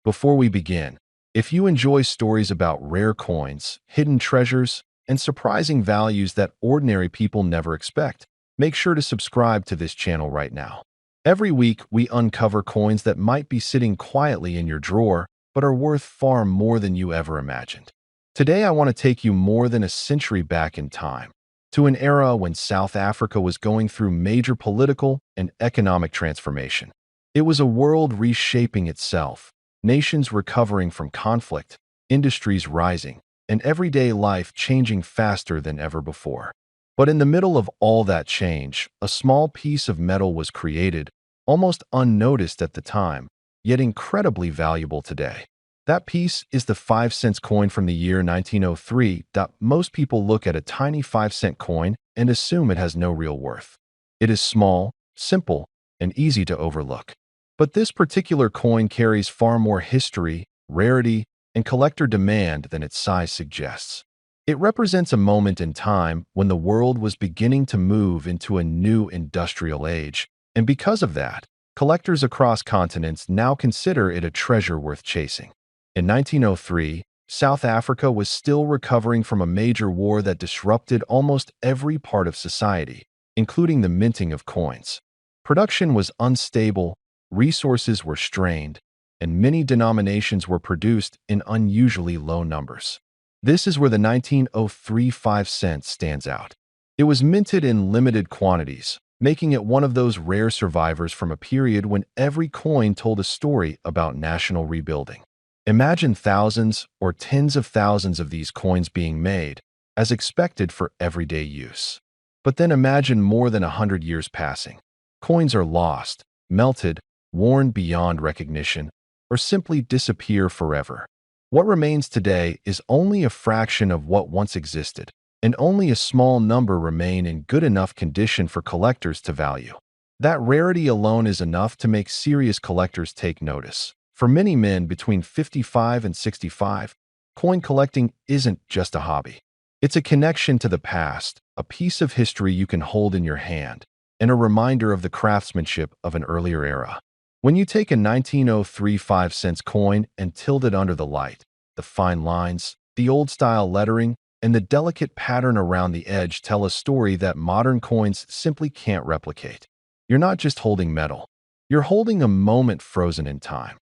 Before we begin, if you enjoy stories about rare coins, hidden treasures, and surprising values that ordinary people never expect, make sure to subscribe to this channel right now. Every week, we uncover coins that might be sitting quietly in your drawer, but are worth far more than you ever imagined. Today, I want to take you more than a century back in time, to an era when South Africa was going through major political and economic transformation. It was a world reshaping itself, nations recovering from conflict, industries rising, and everyday life changing faster than ever before. But in the middle of all that change, a small piece of metal was created, almost unnoticed at the time, yet incredibly valuable today. That piece is the 5-cent coin from the year 1903. Most people look at a tiny 5-cent coin and assume it has no real worth. It is small, simple, and easy to overlook. But this particular coin carries far more history, rarity, and collector demand than its size suggests. It represents a moment in time when the world was beginning to move into a new industrial age, and because of that, collectors across continents now consider it a treasure worth chasing. In 1903, South Africa was still recovering from a major war that disrupted almost every part of society, including the minting of coins. Production was unstable, resources were strained, and many denominations were produced in unusually low numbers. This is where the 1903 5 cent stands out. It was minted in limited quantities, making it one of those rare survivors from a period when every coin told a story about national rebuilding. Imagine thousands or tens of thousands of these coins being made, as expected for everyday use. But then imagine more than 100 years passing. Coins are lost, melted, worn beyond recognition, or simply disappear forever. What remains today is only a fraction of what once existed, and only a small number remain in good enough condition for collectors to value. That rarity alone is enough to make serious collectors take notice. For many men between 55 and 65, coin collecting isn't just a hobby. It's a connection to the past, a piece of history you can hold in your hand, and a reminder of the craftsmanship of an earlier era. When you take a 1903 5-cent coin and tilt it under the light, the fine lines, the old-style lettering, and the delicate pattern around the edge tell a story that modern coins simply can't replicate. You're not just holding metal. You're holding a moment frozen in time.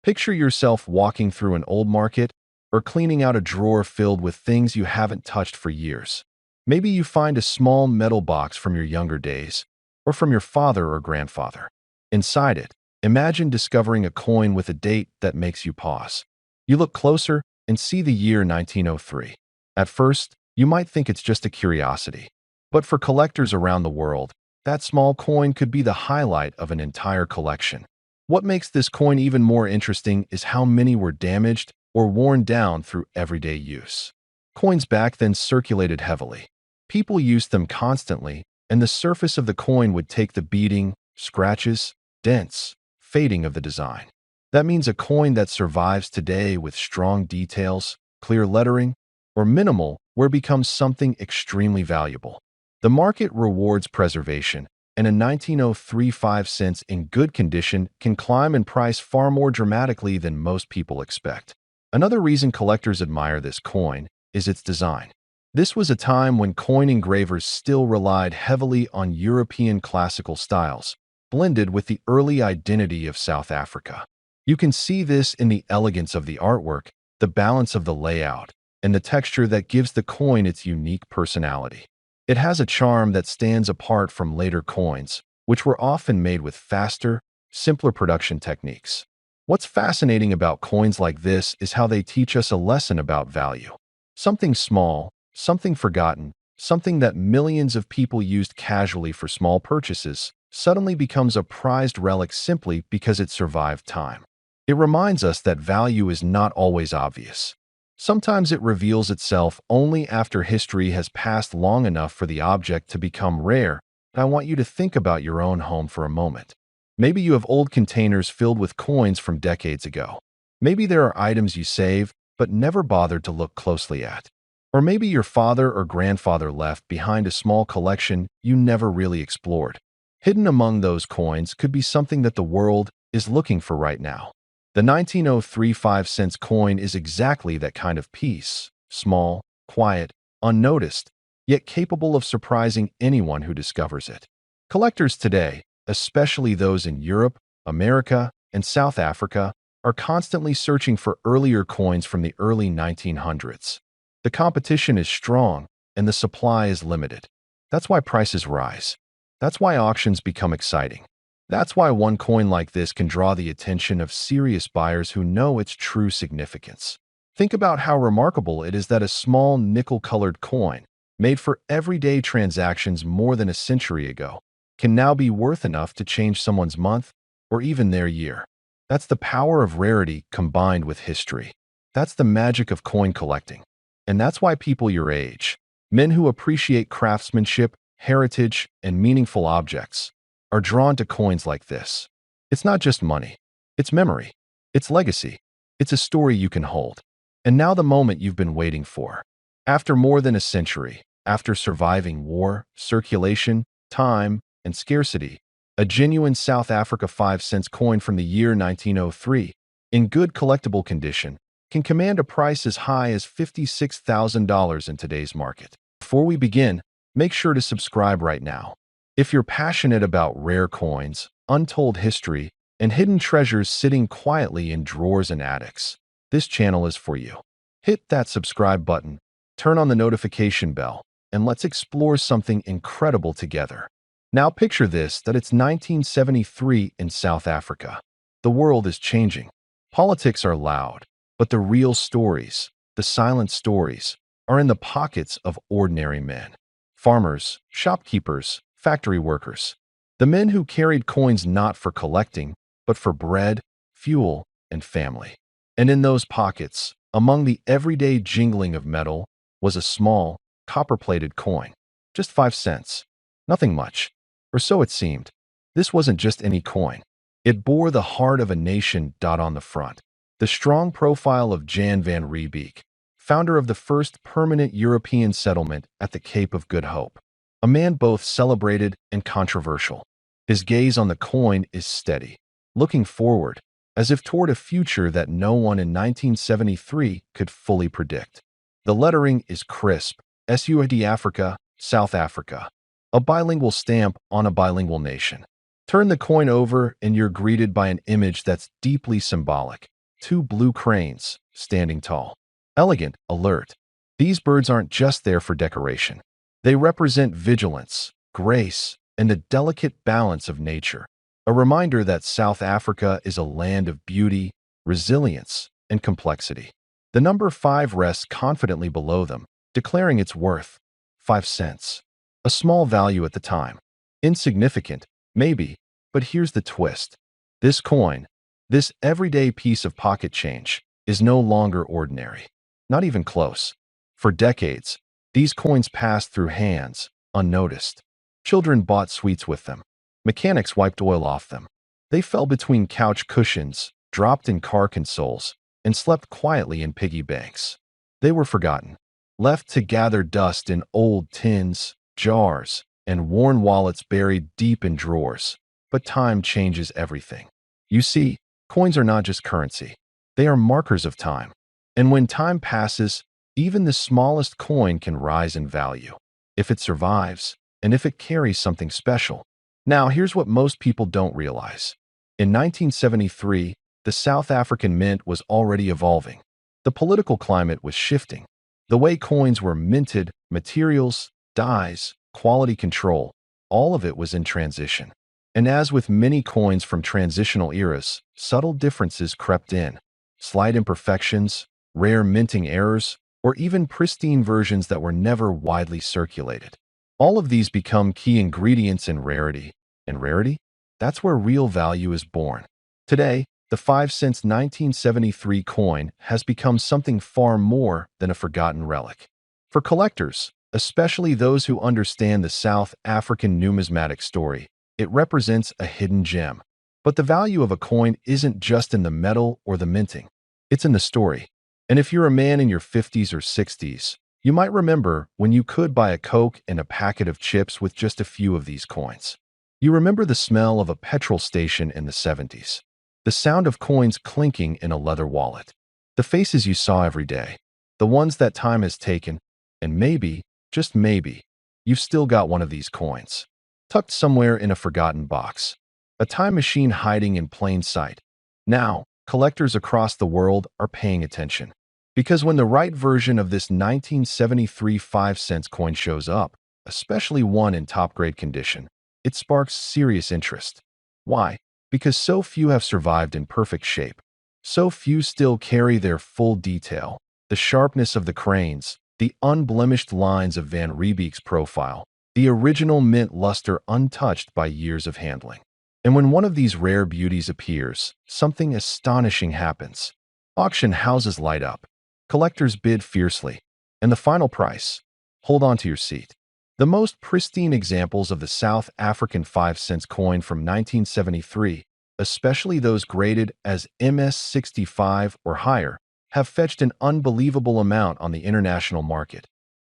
Picture yourself walking through an old market or cleaning out a drawer filled with things you haven't touched for years. Maybe you find a small metal box from your younger days or from your father or grandfather. Inside it, imagine discovering a coin with a date that makes you pause. You look closer and see the year 1903. At first, you might think it's just a curiosity. But for collectors around the world, that small coin could be the highlight of an entire collection. What makes this coin even more interesting is how many were damaged or worn down through everyday use. Coins back then circulated heavily. People used them constantly, and the surface of the coin would take the beating, scratches, dents, fading of the design. That means a coin that survives today with strong details, clear lettering, or minimal where it becomes something extremely valuable. The market rewards preservation, and a 1903 5 cents in good condition can climb in price far more dramatically than most people expect. Another reason collectors admire this coin is its design. This was a time when coin engravers still relied heavily on European classical styles, blended with the early identity of South Africa. You can see this in the elegance of the artwork, the balance of the layout, and the texture that gives the coin its unique personality. It has a charm that stands apart from later coins, which were often made with faster, simpler production techniques. What's fascinating about coins like this is how they teach us a lesson about value. Something small, something forgotten, something that millions of people used casually for small purchases, suddenly becomes a prized relic simply because it survived time. It reminds us that value is not always obvious. Sometimes it reveals itself only after history has passed long enough for the object to become rare. I want you to think about your own home for a moment. Maybe you have old containers filled with coins from decades ago. Maybe there are items you save but never bothered to look closely at. Or maybe your father or grandfather left behind a small collection you never really explored. Hidden among those coins could be something that the world is looking for right now. The 1903 5-cent coin is exactly that kind of piece, small, quiet, unnoticed, yet capable of surprising anyone who discovers it. Collectors today, especially those in Europe, America, and South Africa, are constantly searching for earlier coins from the early 1900s. The competition is strong, and the supply is limited. That's why prices rise. That's why auctions become exciting. That's why one coin like this can draw the attention of serious buyers who know its true significance. Think about how remarkable it is that a small nickel-colored coin, made for everyday transactions more than a century ago, can now be worth enough to change someone's month or even their year. That's the power of rarity combined with history. That's the magic of coin collecting. And that's why people your age, men who appreciate craftsmanship, heritage, and meaningful objects, are drawn to coins like this. It's not just money. It's memory. It's legacy. It's a story you can hold. And now the moment you've been waiting for. After more than a century, after surviving war, circulation, time, and scarcity, a genuine South Africa 5-cent coin from the year 1903, in good collectible condition, can command a price as high as $56,000 in today's market. Before we begin, make sure to subscribe right now. If you're passionate about rare coins, untold history, and hidden treasures sitting quietly in drawers and attics, this channel is for you. Hit that subscribe button, turn on the notification bell, and let's explore something incredible together. Now picture this, that it's 1973 in South Africa. The world is changing. Politics are loud, but the real stories, the silent stories, are in the pockets of ordinary men. Farmers, shopkeepers, factory workers. The men who carried coins not for collecting, but for bread, fuel, and family. And in those pockets, among the everyday jingling of metal, was a small, copper-plated coin. Just 5 cents. Nothing much. Or so it seemed. This wasn't just any coin. It bore the heart of a nation on the front. The strong profile of Jan van Riebeeck, founder of the first permanent European settlement at the Cape of Good Hope. A man both celebrated and controversial. His gaze on the coin is steady, looking forward, as if toward a future that no one in 1973 could fully predict. The lettering is crisp, SUID Africa, South Africa, a bilingual stamp on a bilingual nation. Turn the coin over and you're greeted by an image that's deeply symbolic. 2 blue cranes, standing tall. Elegant, alert. These birds aren't just there for decoration. They represent vigilance, grace, and the delicate balance of nature. A reminder that South Africa is a land of beauty, resilience, and complexity. The number 5 rests confidently below them, declaring its worth. 5 cents. A small value at the time. Insignificant, maybe, but here's the twist. This coin, this everyday piece of pocket change, is no longer ordinary. Not even close. For decades, these coins passed through hands, unnoticed. Children bought sweets with them. Mechanics wiped oil off them. They fell between couch cushions, dropped in car consoles, and slept quietly in piggy banks. They were forgotten, left to gather dust in old tins, jars, and worn wallets buried deep in drawers. But time changes everything. You see, coins are not just currency. They are markers of time. And when time passes, even the smallest coin can rise in value, if it survives, and if it carries something special. Now, here's what most people don't realize. In 1973, the South African mint was already evolving. The political climate was shifting. The way coins were minted, materials, dyes, quality control, all of it was in transition. And as with many coins from transitional eras, subtle differences crept in. Slight imperfections, rare minting errors, or even pristine versions that were never widely circulated. All of these become key ingredients in rarity. And rarity? That's where real value is born. Today, the 5-cent 1973 coin has become something far more than a forgotten relic. For collectors, especially those who understand the South African numismatic story, it represents a hidden gem. But the value of a coin isn't just in the metal or the minting. It's in the story. And if you're a man in your 50s or 60s, you might remember when you could buy a Coke and a packet of chips with just a few of these coins. You remember the smell of a petrol station in the 70s. The sound of coins clinking in a leather wallet. The faces you saw every day. The ones that time has taken. And maybe, just maybe, you've still got one of these coins, tucked somewhere in a forgotten box. A time machine hiding in plain sight. Now, collectors across the world are paying attention. Because when the right version of this 1973 5-cent coin shows up, especially one in top-grade condition, it sparks serious interest. Why? Because so few have survived in perfect shape. So few still carry their full detail, the sharpness of the cranes, the unblemished lines of Van Riebeek's profile, the original mint luster untouched by years of handling. And when one of these rare beauties appears, something astonishing happens. Auction houses light up. Collectors bid fiercely. And the final price? Hold on to your seat. The most pristine examples of the South African 5-cent coin from 1973, especially those graded as MS65 or higher, have fetched an unbelievable amount on the international market.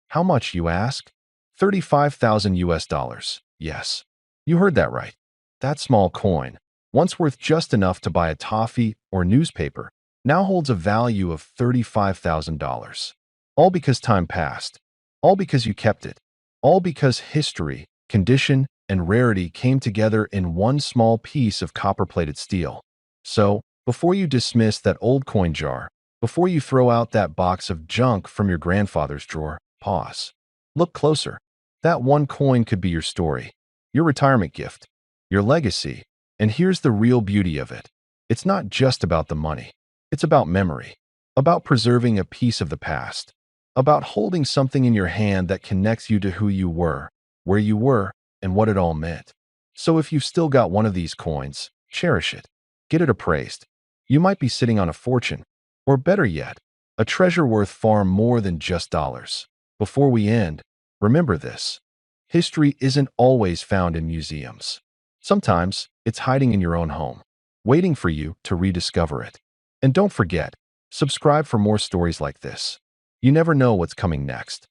How much, you ask? 35,000 US dollars. Yes, you heard that right. That small coin, once worth just enough to buy a toffee or newspaper, now holds a value of $35,000. All because time passed. All because you kept it. All because history, condition, and rarity came together in one small piece of copper-plated steel. So, before you dismiss that old coin jar, before you throw out that box of junk from your grandfather's drawer, pause. Look closer. That one coin could be your story, your retirement gift, your legacy. And here's the real beauty of it. It's not just about the money. It's about memory, about preserving a piece of the past, about holding something in your hand that connects you to who you were, where you were, and what it all meant. So if you've still got one of these coins, cherish it. Get it appraised. You might be sitting on a fortune, or better yet, a treasure worth far more than just dollars. Before we end, remember this. History isn't always found in museums. Sometimes it's hiding in your own home, waiting for you to rediscover it. And don't forget, subscribe for more stories like this. You never know what's coming next.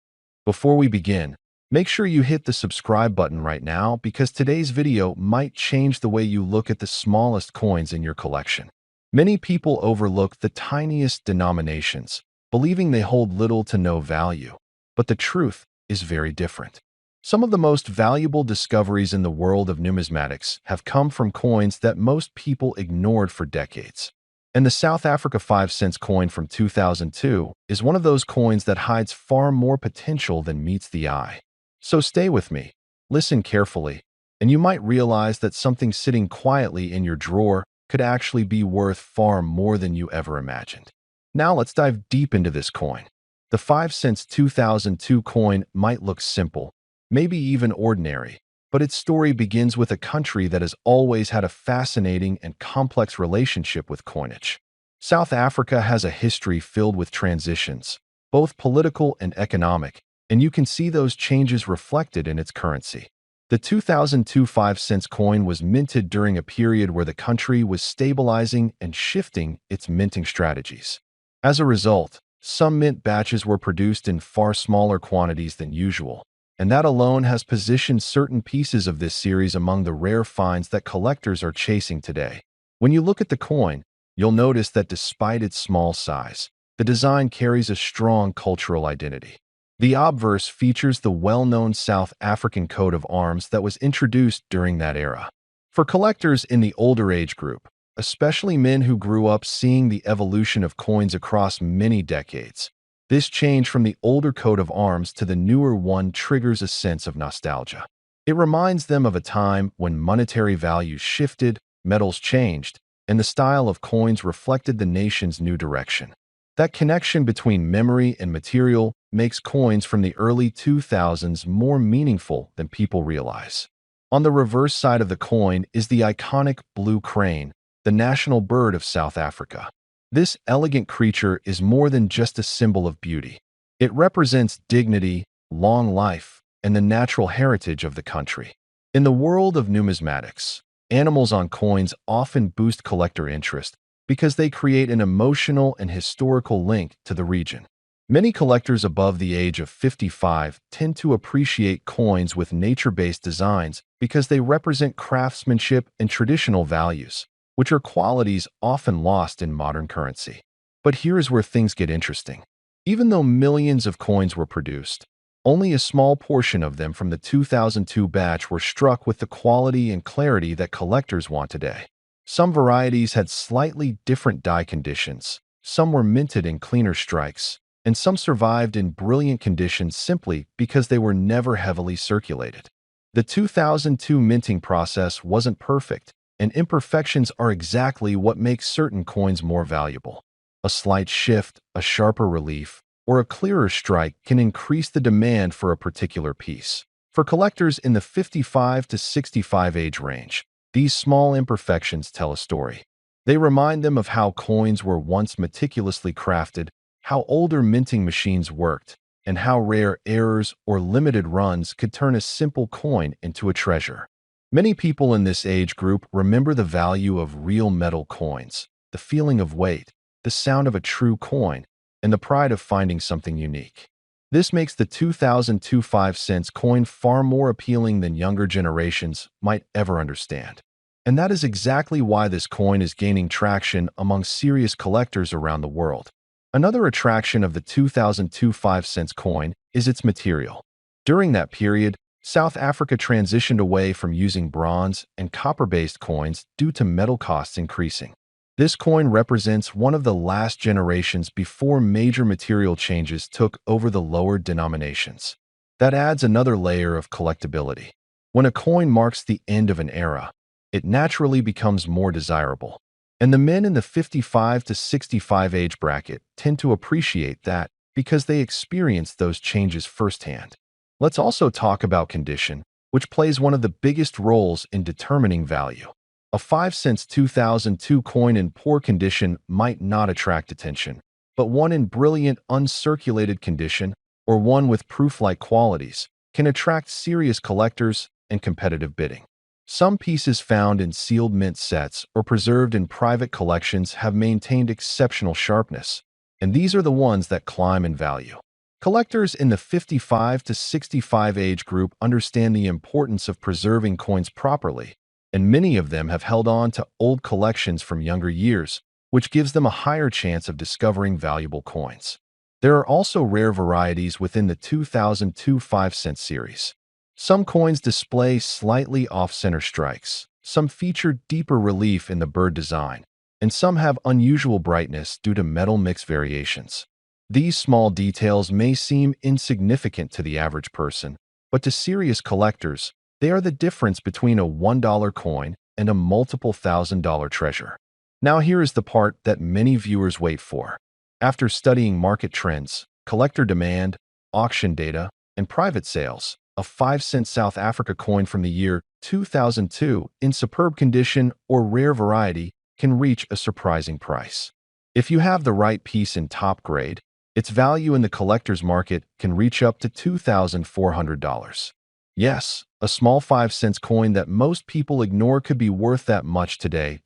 Before we begin, make sure you hit the subscribe button right now because today's video might change the way you look at the smallest coins in your collection. Many people overlook the tiniest denominations, believing they hold little to no value. But the truth is very different. Some of the most valuable discoveries in the world of numismatics have come from coins that most people ignored for decades. And the South Africa 5-cent coin from 2002 is one of those coins that hides far more potential than meets the eye. So stay with me, listen carefully, and you might realize that something sitting quietly in your drawer could actually be worth far more than you ever imagined. Now let's dive deep into this coin. The 5-cent 2002 coin might look simple, maybe even ordinary, but its story begins with a country that has always had a fascinating and complex relationship with coinage. South Africa has a history filled with transitions, both political and economic, and you can see those changes reflected in its currency. The 2002 5-cent coin was minted during a period where the country was stabilizing and shifting its minting strategies. As a result, some mint batches were produced in far smaller quantities than usual, and that alone has positioned certain pieces of this series among the rare finds that collectors are chasing today. When you look at the coin, you'll notice that despite its small size, the design carries a strong cultural identity. The obverse features the well-known South African coat of arms that was introduced during that era. For collectors in the older age group, especially men who grew up seeing the evolution of coins across many decades, this change from the older coat of arms to the newer one triggers a sense of nostalgia. It reminds them of a time when monetary values shifted, metals changed, and the style of coins reflected the nation's new direction. That connection between memory and material makes coins from the early 2000s more meaningful than people realize. On the reverse side of the coin is the iconic blue crane, the national bird of South Africa. This elegant creature is more than just a symbol of beauty. It represents dignity, long life, and the natural heritage of the country. In the world of numismatics, animals on coins often boost collector interest because they create an emotional and historical link to the region. Many collectors above the age of 55 tend to appreciate coins with nature-based designs because they represent craftsmanship and traditional values, which are qualities often lost in modern currency. But here's where things get interesting. Even though millions of coins were produced, only a small portion of them from the 2002 batch were struck with the quality and clarity that collectors want today. Some varieties had slightly different die conditions, some were minted in cleaner strikes, and some survived in brilliant conditions simply because they were never heavily circulated. The 2002 minting process wasn't perfect, and imperfections are exactly what makes certain coins more valuable. A slight shift, a sharper relief, or a clearer strike can increase the demand for a particular piece. For collectors in the 55 to 65 age range, these small imperfections tell a story. They remind them of how coins were once meticulously crafted, how older minting machines worked, and how rare errors or limited runs could turn a simple coin into a treasure. Many people in this age group remember the value of real metal coins, the feeling of weight, the sound of a true coin, and the pride of finding something unique. This makes the 2002 5-cent coin far more appealing than younger generations might ever understand. And that is exactly why this coin is gaining traction among serious collectors around the world. Another attraction of the 2002 5-cent coin is its material. During that period, South Africa transitioned away from using bronze and copper-based coins due to metal costs increasing. This coin represents one of the last generations before major material changes took over the lower denominations. That adds another layer of collectability. When a coin marks the end of an era, it naturally becomes more desirable. And the men in the 55 to 65 age bracket tend to appreciate that because they experience those changes firsthand. Let's also talk about condition, which plays one of the biggest roles in determining value. A 5-cent 2002 coin in poor condition might not attract attention, but one in brilliant, uncirculated condition, or one with proof-like qualities, can attract serious collectors and competitive bidding. Some pieces found in sealed mint sets or preserved in private collections have maintained exceptional sharpness, and these are the ones that climb in value. Collectors in the 55 to 65 age group understand the importance of preserving coins properly, and many of them have held on to old collections from younger years, which gives them a higher chance of discovering valuable coins. There are also rare varieties within the 2002 5-cent series. Some coins display slightly off-center strikes, some feature deeper relief in the bird design, and some have unusual brightness due to metal mix variations. These small details may seem insignificant to the average person, but to serious collectors, they are the difference between a $1 coin and a multiple $1,000 treasure. Now here is the part that many viewers wait for. After studying market trends, collector demand, auction data, and private sales, a 5-cent South Africa coin from the year 2002 in superb condition or rare variety can reach a surprising price. If you have the right piece in top grade, its value in the collector's market can reach up to $2,400. Yes, a small 5-cent coin that most people ignore could be worth that much today.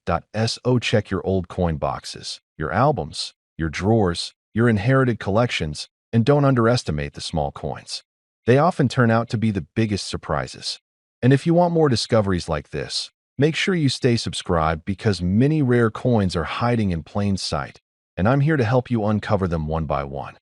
So check your old coin boxes, your albums, your drawers, your inherited collections, and don't underestimate the small coins. They often turn out to be the biggest surprises. And if you want more discoveries like this, make sure you stay subscribed because many rare coins are hiding in plain sight, and I'm here to help you uncover them one by one.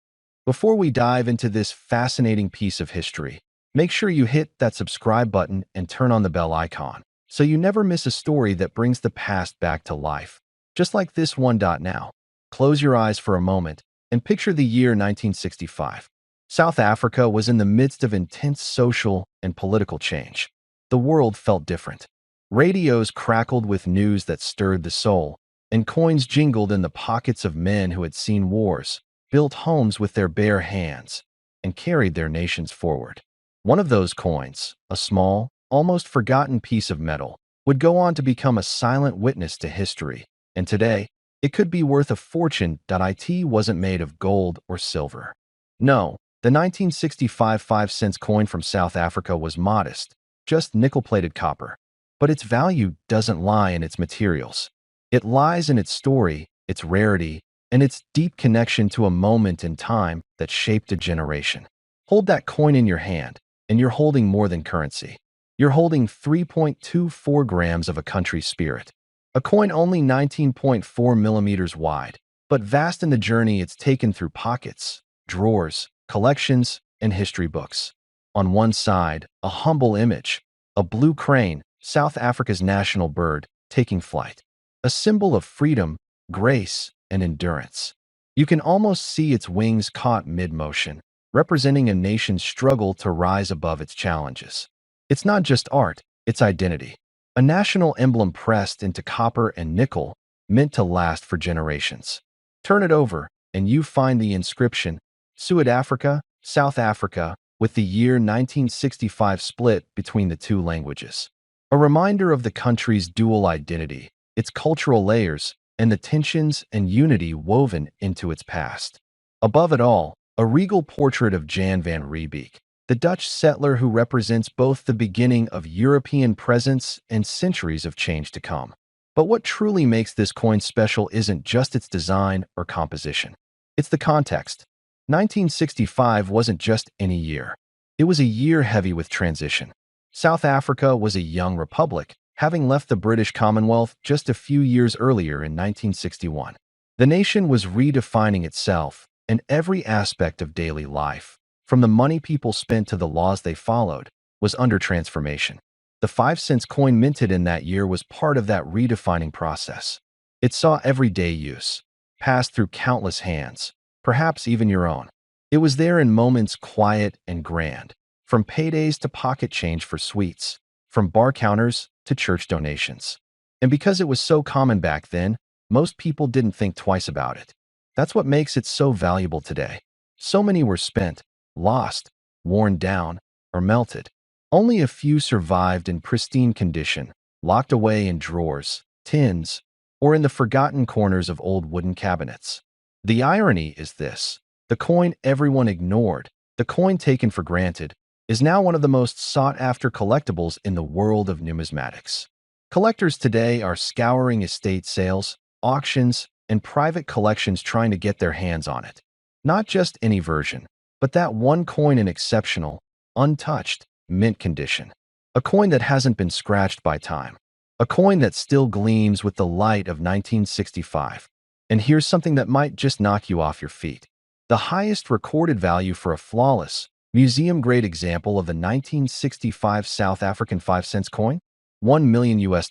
Before we dive into this fascinating piece of history, make sure you hit that subscribe button and turn on the bell icon so you never miss a story that brings the past back to life, just like this one. Now, close your eyes for a moment and picture the year 1965. South Africa was in the midst of intense social and political change. The world felt different. Radios crackled with news that stirred the soul, and coins jingled in the pockets of men who had seen wars, built homes with their bare hands, and carried their nations forward. One of those coins, a small, almost forgotten piece of metal, would go on to become a silent witness to history, and today, it could be worth a fortune. It wasn't made of gold or silver. No, the 1965 5-cent coin from South Africa was modest, just nickel-plated copper. But its value doesn't lie in its materials. It lies in its story, its rarity, and its deep connection to a moment in time that shaped a generation. Hold that coin in your hand, and you're holding more than currency. You're holding 3.24 grams of a country's spirit. A coin only 19.4 millimeters wide, but vast in the journey it's taken through pockets, drawers, collections, and history books. On one side, a humble image, a blue crane, South Africa's national bird, taking flight. A symbol of freedom, grace, and endurance. You can almost see its wings caught mid-motion, representing a nation's struggle to rise above its challenges. It's not just art, it's identity. A national emblem pressed into copper and nickel, meant to last for generations. Turn it over, and you find the inscription, Suid-Afrika, South Africa, with the year 1965 split between the two languages. A reminder of the country's dual identity, its cultural layers, and the tensions and unity woven into its past. Above it all, a regal portrait of Jan van Riebeeck, the Dutch settler who represents both the beginning of European presence and centuries of change to come. But what truly makes this coin special isn't just its design or composition. It's the context. 1965 wasn't just any year. It was a year heavy with transition. South Africa was a young republic, having left the British Commonwealth just a few years earlier in 1961. The nation was redefining itself, and every aspect of daily life, from the money people spent to the laws they followed, was under transformation. The 5-cent coin minted in that year was part of that redefining process. It saw everyday use, passed through countless hands, perhaps even your own. It was there in moments quiet and grand, from paydays to pocket change for sweets, from bar counters to church donations. And because it was so common back then, most people didn't think twice about it. That's what makes it so valuable today. So many were spent, lost, worn down, or melted. Only a few survived in pristine condition, locked away in drawers, tins, or in the forgotten corners of old wooden cabinets. The irony is this: the coin everyone ignored, the coin taken for granted, is now one of the most sought-after collectibles in the world of numismatics. Collectors today are scouring estate sales, auctions, and private collections trying to get their hands on it. Not just any version, but that one coin in exceptional, untouched, mint condition. A coin that hasn't been scratched by time. A coin that still gleams with the light of 1965. And here's something that might just knock you off your feet. The highest recorded value for a flawless, museum-grade example of the 1965 South African 5-cent coin? $1 million US.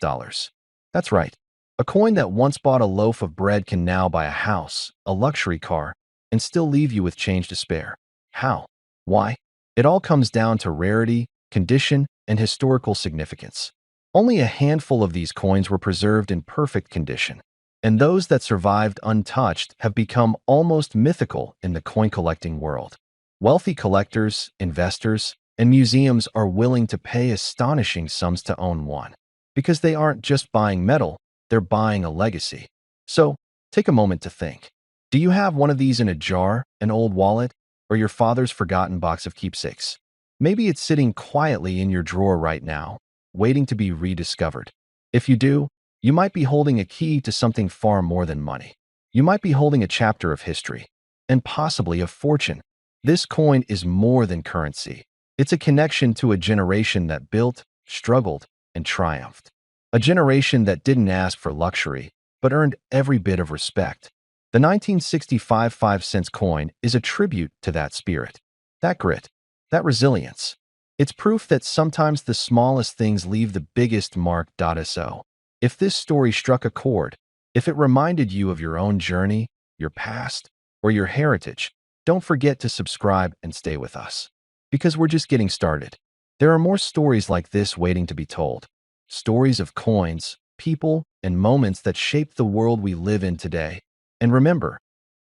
That's right. A coin that once bought a loaf of bread can now buy a house, a luxury car, and still leave you with change to spare. How? Why? It all comes down to rarity, condition, and historical significance. Only a handful of these coins were preserved in perfect condition, and those that survived untouched have become almost mythical in the coin-collecting world. Wealthy collectors, investors, and museums are willing to pay astonishing sums to own one, because they aren't just buying metal, they're buying a legacy. So, take a moment to think. Do you have one of these in a jar, an old wallet, or your father's forgotten box of keepsakes? Maybe it's sitting quietly in your drawer right now, waiting to be rediscovered. If you do, you might be holding a key to something far more than money. You might be holding a chapter of history, and possibly a fortune. This coin is more than currency. It's a connection to a generation that built, struggled, and triumphed. A generation that didn't ask for luxury, but earned every bit of respect. The 1965 5-cent coin is a tribute to that spirit, that grit, that resilience. It's proof that sometimes the smallest things leave the biggest mark. So, if this story struck a chord, if it reminded you of your own journey, your past, or your heritage, don't forget to subscribe and stay with us. Because we're just getting started. There are more stories like this waiting to be told. Stories of coins, people, and moments that shape the world we live in today. And remember,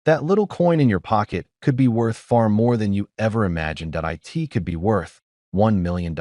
that little coin in your pocket could be worth far more than you ever imagined. It could be worth $1 million.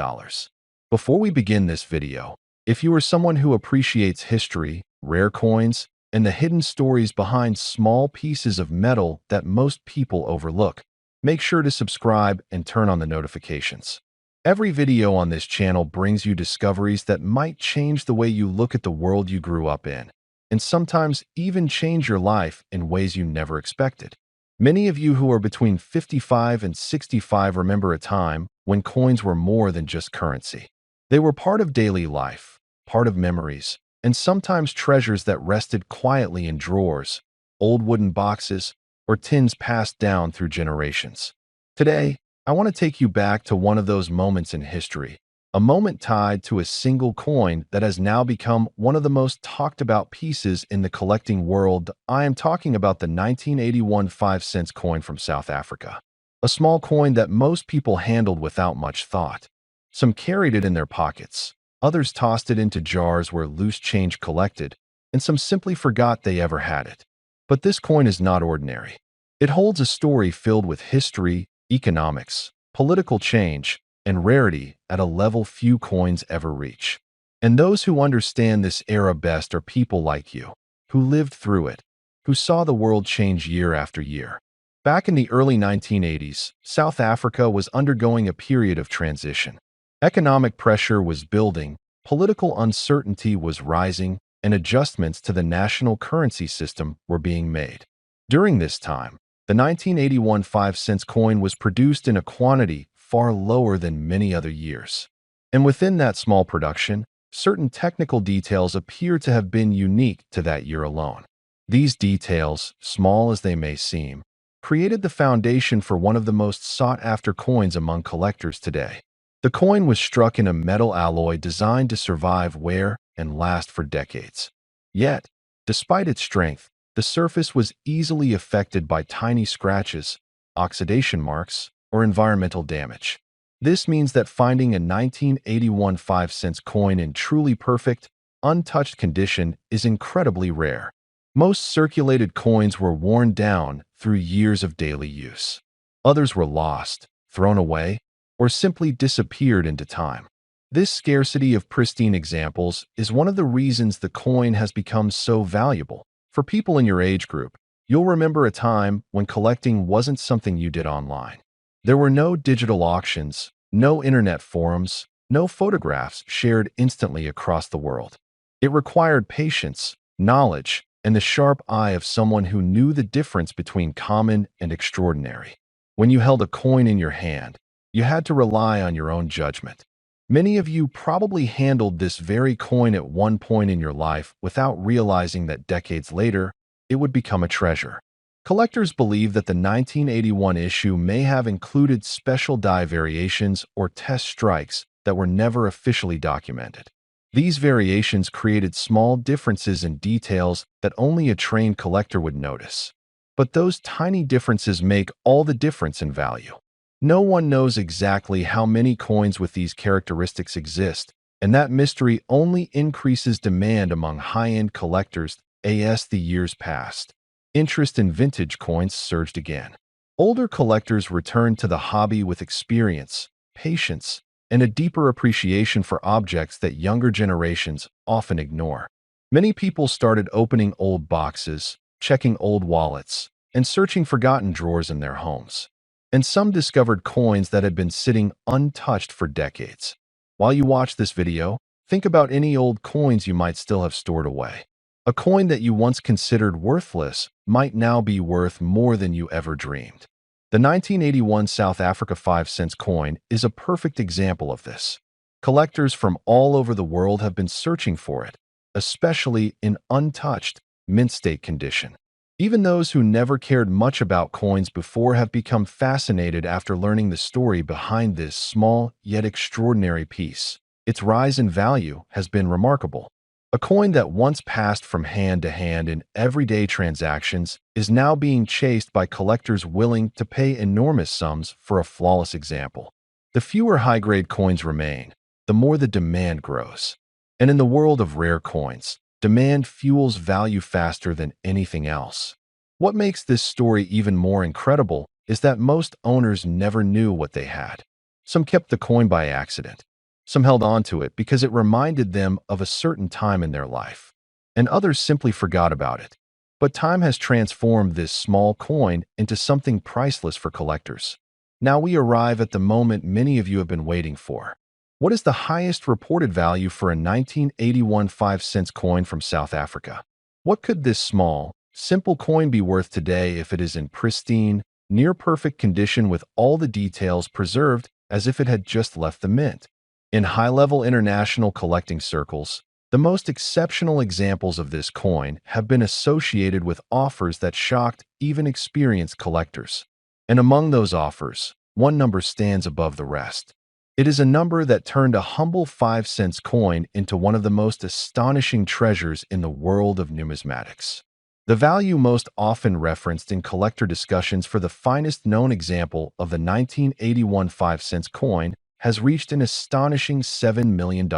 Before we begin this video, if you are someone who appreciates history, rare coins, and the hidden stories behind small pieces of metal that most people overlook, make sure to subscribe and turn on the notifications. Every video on this channel brings you discoveries that might change the way you look at the world you grew up in, and sometimes even change your life in ways you never expected. Many of you who are between 55 and 65 remember a time when coins were more than just currency. They were part of daily life, part of memories, and sometimes treasures that rested quietly in drawers, old wooden boxes, or tins passed down through generations. Today, I want to take you back to one of those moments in history, a moment tied to a single coin that has now become one of the most talked about pieces in the collecting world. I am talking about the 1981 5-cent coin from South Africa. A small coin that most people handled without much thought. Some carried it in their pockets, others tossed it into jars where loose change collected, and some simply forgot they ever had it. But this coin is not ordinary. It holds a story filled with history, economics, political change, and rarity at a level few coins ever reach. And those who understand this era best are people like you, who lived through it, who saw the world change year after year. Back in the early 1980s, South Africa was undergoing a period of transition. Economic pressure was building, political uncertainty was rising, and adjustments to the national currency system were being made. During this time, the 1981 5-cent coin was produced in a quantity far lower than many other years. And within that small production, certain technical details appear to have been unique to that year alone. These details, small as they may seem, created the foundation for one of the most sought-after coins among collectors today. The coin was struck in a metal alloy designed to survive wear and last for decades. Yet, despite its strength, the surface was easily affected by tiny scratches, oxidation marks, or environmental damage. This means that finding a 1981 5-cent coin in truly perfect, untouched condition is incredibly rare. Most circulated coins were worn down through years of daily use. Others were lost, thrown away, or simply disappeared into time. This scarcity of pristine examples is one of the reasons the coin has become so valuable. For people in your age group, you'll remember a time when collecting wasn't something you did online. There were no digital auctions, no internet forums, no photographs shared instantly across the world. It required patience, knowledge, and the sharp eye of someone who knew the difference between common and extraordinary. When you held a coin in your hand, you had to rely on your own judgment. Many of you probably handled this very coin at one point in your life without realizing that decades later, it would become a treasure. Collectors believe that the 1981 issue may have included special die variations or test strikes that were never officially documented. These variations created small differences in details that only a trained collector would notice. But those tiny differences make all the difference in value. No one knows exactly how many coins with these characteristics exist, and that mystery only increases demand among high-end collectors as the years passed. Interest in vintage coins surged again. Older collectors returned to the hobby with experience, patience, and a deeper appreciation for objects that younger generations often ignore. Many people started opening old boxes, checking old wallets, and searching forgotten drawers in their homes. And some discovered coins that had been sitting untouched for decades. While you watch this video, think about any old coins you might still have stored away. A coin that you once considered worthless might now be worth more than you ever dreamed. The 1981 South Africa 5-cent coin is a perfect example of this. Collectors from all over the world have been searching for it, especially in untouched, mint-state condition. Even those who never cared much about coins before have become fascinated after learning the story behind this small yet extraordinary piece. Its rise in value has been remarkable. A coin that once passed from hand to hand in everyday transactions is now being chased by collectors willing to pay enormous sums for a flawless example. The fewer high-grade coins remain, the more the demand grows. And in the world of rare coins, demand fuels value faster than anything else. What makes this story even more incredible is that most owners never knew what they had. Some kept the coin by accident. Some held on to it because it reminded them of a certain time in their life. And others simply forgot about it. But time has transformed this small coin into something priceless for collectors. Now we arrive at the moment many of you have been waiting for. What is the highest reported value for a 1981 5-cent coin from South Africa? What could this small, simple coin be worth today if it is in pristine, near-perfect condition with all the details preserved as if it had just left the mint? In high-level international collecting circles, The most exceptional examples of this coin have been associated with offers that shocked even experienced collectors. And among those offers, one number stands above the rest. It is a number that turned a humble 5-cent coin into one of the most astonishing treasures in the world of numismatics. The value most often referenced in collector discussions for the finest known example of the 1981 5-cent coin has reached an astonishing $7 million.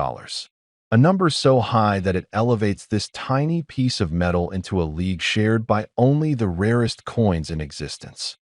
A number so high that it elevates this tiny piece of metal into a league shared by only the rarest coins in existence.